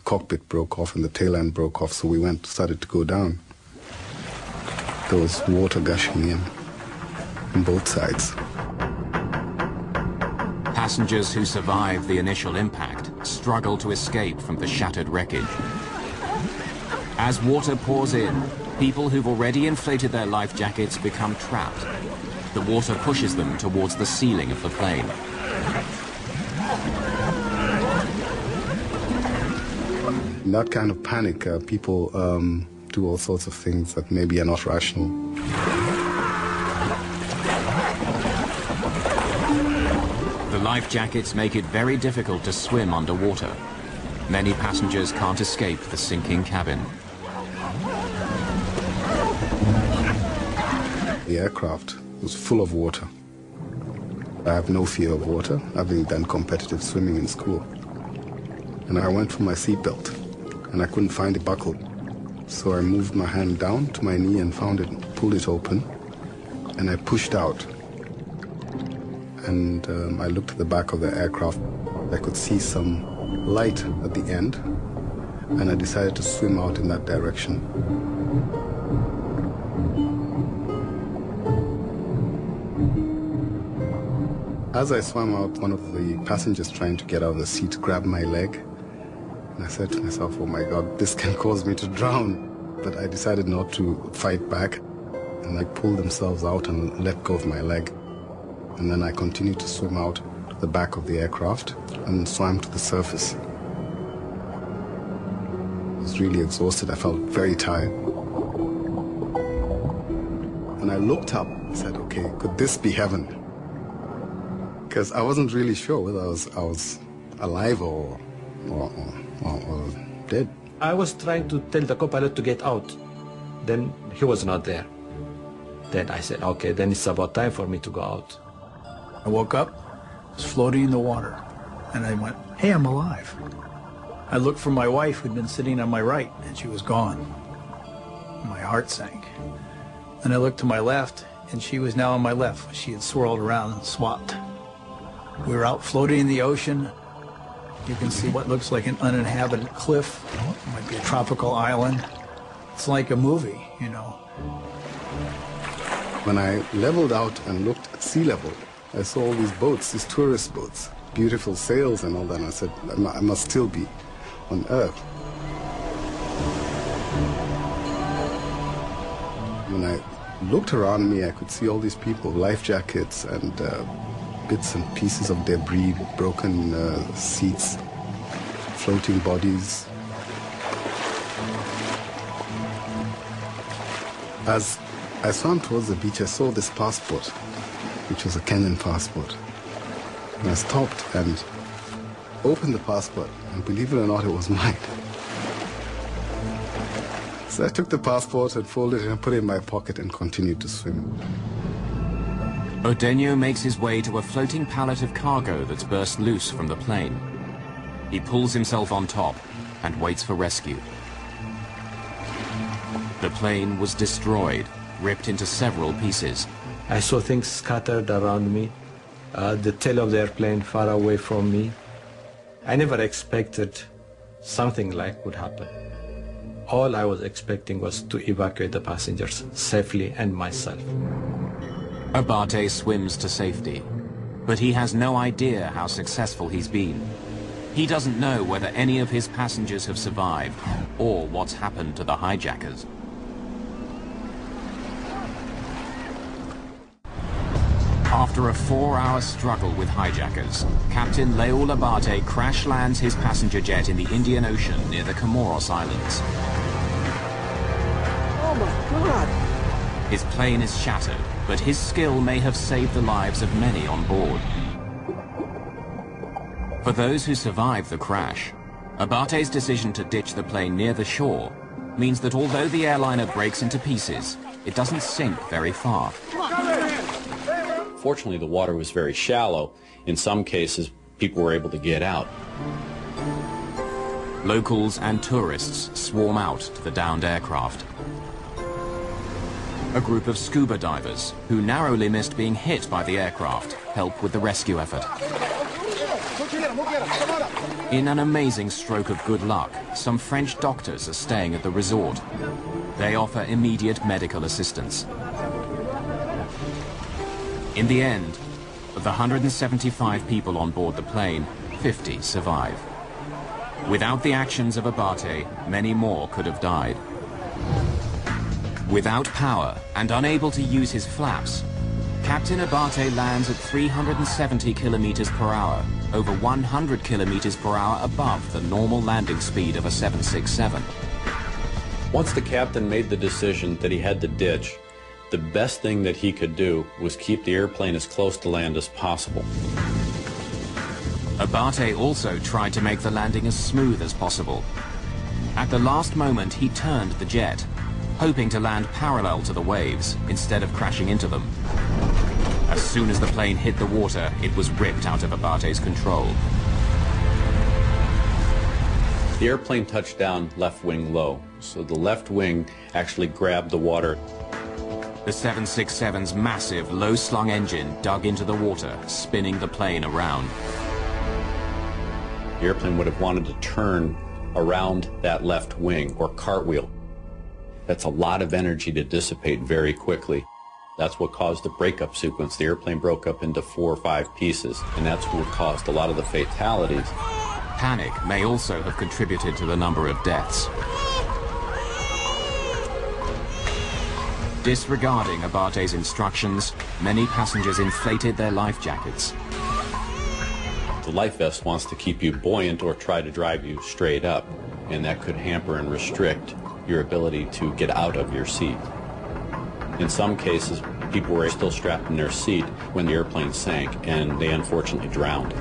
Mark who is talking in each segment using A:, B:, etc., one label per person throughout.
A: cockpit broke off and the tail end broke off, so we started to go down. There was water gushing in on both sides.
B: Passengers who survived the initial impact struggle to escape from the shattered wreckage. As water pours in, people who've already inflated their life jackets become trapped. The water pushes them towards the ceiling of the plane.
A: In that kind of panic, people do all sorts of things that maybe are not rational.
B: The life jackets make it very difficult to swim underwater. Many passengers can't escape the sinking cabin.
A: The aircraft was full of water. I have no fear of water, having done competitive swimming in school. And I went for my seatbelt, and I couldn't find it buckled. So I moved my hand down to my knee and found it, pulled it open, and I pushed out. And I looked at the back of the aircraft. I could see some light at the end, and I decided to swim out in that direction. As I swam out, one of the passengers trying to get out of the seat grabbed my leg. And I said to myself, oh my God, this can cause me to drown. But I decided not to fight back. And they pulled themselves out and let go of my leg. And then I continued to swim out to the back of the aircraft and swam to the surface. I was really exhausted. I felt very tired. And I looked up and said, okay, could this be heaven? Because I wasn't really sure whether I was alive or dead.
C: I was trying to tell the co-pilot to get out. Then he was not there. Then I said, okay, then it's about time for me to go out.
D: I woke up, was floating in the water, and I went, hey, I'm alive. I looked for my wife who'd been sitting on my right, and she was gone. My heart sank. And I looked to my left, and she was now on my left. She had swirled around and swapped. We were out floating in the ocean. You can see what looks like an uninhabited cliff. It might be a tropical island. It's like a movie, you know.
A: When I leveled out and looked at sea level, I saw all these boats, these tourist boats, beautiful sails and all that, and I said, I must still be on Earth. When I looked around me, I could see all these people, life jackets and bits and pieces of debris, broken seats, floating bodies. As I swam towards the beach, I saw this passport, which was a Kenyan passport. And I stopped and opened the passport, and believe it or not, it was mine. So I took the passport and folded it and put it in my pocket and continued to swim.
B: Odenyo makes his way to a floating pallet of cargo that's burst loose from the plane. He pulls himself on top and waits for rescue. The plane was destroyed, ripped into several pieces.
C: I saw things scattered around me, the tail of the airplane far away from me. I never expected something like would happen. All I was expecting was to evacuate the passengers safely and myself.
B: Abate swims to safety, but he has no idea how successful he's been. He doesn't know whether any of his passengers have survived or what's happened to the hijackers. After a 4-hour struggle with hijackers, Captain Leul Abate crash lands his passenger jet in the Indian Ocean near the Comoros Islands.
E: Oh my God!
B: His plane is shattered, but his skill may have saved the lives of many on board. For those who survived the crash, Abate's decision to ditch the plane near the shore means that although the airliner breaks into pieces, it doesn't sink very far.
F: Fortunately, the water was very shallow. In some cases, people were able to get out.
B: Locals and tourists swarm out to the downed aircraft. A group of scuba divers, who narrowly missed being hit by the aircraft, help with the rescue effort. In an amazing stroke of good luck, some French doctors are staying at the resort. They offer immediate medical assistance. In the end, of the 175 people on board the plane, 50 survive. Without the actions of Abate, many more could have died. Without power and unable to use his flaps, Captain Abate lands at 370 kilometers per hour, over 100 kilometers per hour above the normal landing speed of a 767.
F: Once the captain made the decision that he had to ditch, the best thing that he could do was keep the airplane as close to land as possible.
B: Abate also tried to make the landing as smooth as possible. At the last moment, he turned the jet, hoping to land parallel to the waves instead of crashing into them. As soon as the plane hit the water, it was ripped out of Abate's control.
F: The airplane touched down left wing low, so the left wing actually grabbed the water.
B: The 767's massive, low-slung engine dug into the water, spinning the plane around.
F: The airplane would have wanted to turn around that left wing or cartwheel. That's a lot of energy to dissipate very quickly. That's what caused the breakup sequence. The airplane broke up into 4 or 5 pieces, and that's what caused a lot of the fatalities.
B: Panic may also have contributed to the number of deaths. Disregarding Abate's instructions, many passengers inflated their life jackets.
F: The life vest wants to keep you buoyant or try to drive you straight up, and that could hamper and restrict your ability to get out of your seat. In some cases, people were still strapped in their seat when the airplane sank, and they unfortunately drowned.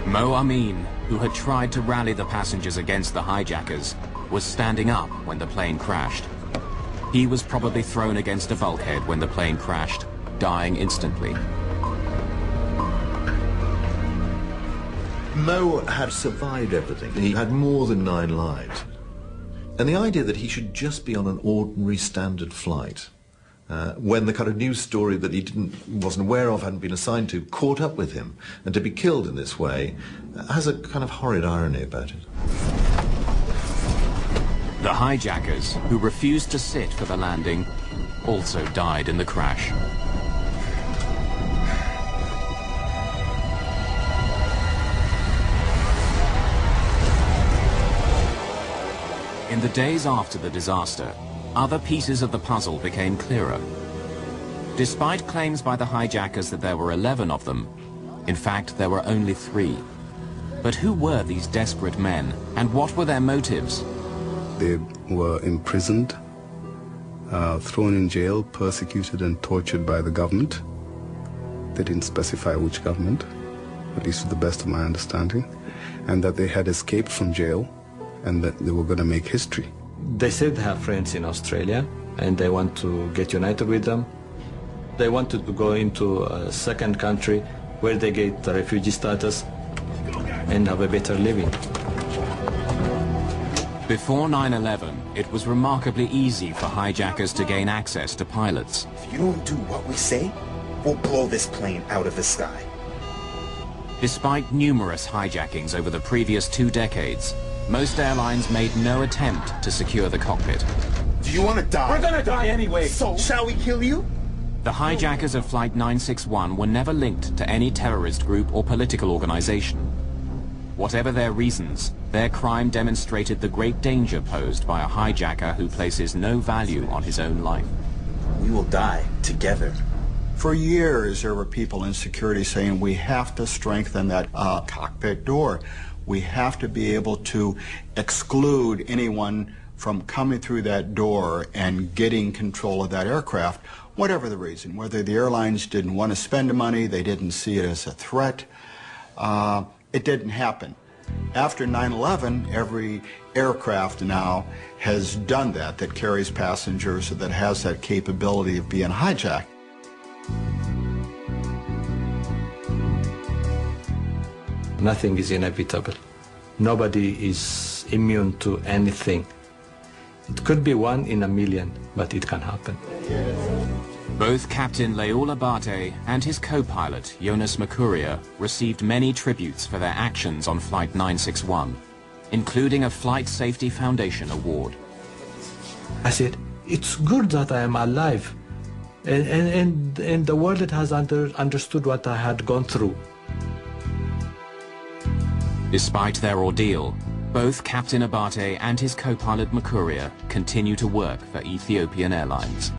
B: Mo Amin, who had tried to rally the passengers against the hijackers, was standing up when the plane crashed. He was probably thrown against a bulkhead when the plane crashed, dying instantly.
E: Mo had survived everything. He had more than 9 lives. And the idea that he should just be on an ordinary standard flight, when the kind of news story that he wasn't aware of, hadn't been assigned to, caught up with him, and to be killed in this way, has a kind of horrid irony about it.
B: The hijackers, who refused to sit for the landing, also died in the crash. In the days after the disaster, other pieces of the puzzle became clearer. Despite claims by the hijackers that there were 11 of them, in fact there were only 3. But who were these desperate men, and what were their motives?
A: They were imprisoned, thrown in jail, persecuted and tortured by the government. They didn't specify which government, at least to the best of my understanding, and that they had escaped from jail and that they were going to make history.
C: They said they have friends in Australia and they want to get united with them. They wanted to go into a second country where they get the refugee status and have a better living.
B: Before 9/11, it was remarkably easy for hijackers to gain access to pilots.
G: If you don't do what we say, we'll blow this plane out of the sky.
B: Despite numerous hijackings over the previous 2 decades, most airlines made no attempt to secure the cockpit.
G: Do you want to die?
D: We're gonna die anyway.
G: So, shall we kill you?
B: The hijackers of Flight 961 were never linked to any terrorist group or political organization. Whatever their reasons, their crime demonstrated the great danger posed by a hijacker who places no value on his own life.
G: We will die together.
H: For years, there were people in security saying we have to strengthen that cockpit door. We have to be able to exclude anyone from coming through that door and getting control of that aircraft, whatever the reason. Whether the airlines didn't want to spend the money, they didn't see it as a threat, it didn't happen. After 9/11, every aircraft now has done that carries passengers, that has that capability of being hijacked.
C: Nothing is inevitable. Nobody is immune to anything. It could be 1 in a million, but it can happen.
B: Both Captain Leul Abate and his co-pilot, Jonas Mercuria, received many tributes for their actions on Flight 961, including a Flight Safety Foundation award.
C: I said, it's good that I am alive, and the world has understood what I had gone through.
B: Despite their ordeal, both Captain Abate and his co-pilot Mercuria continue to work for Ethiopian Airlines.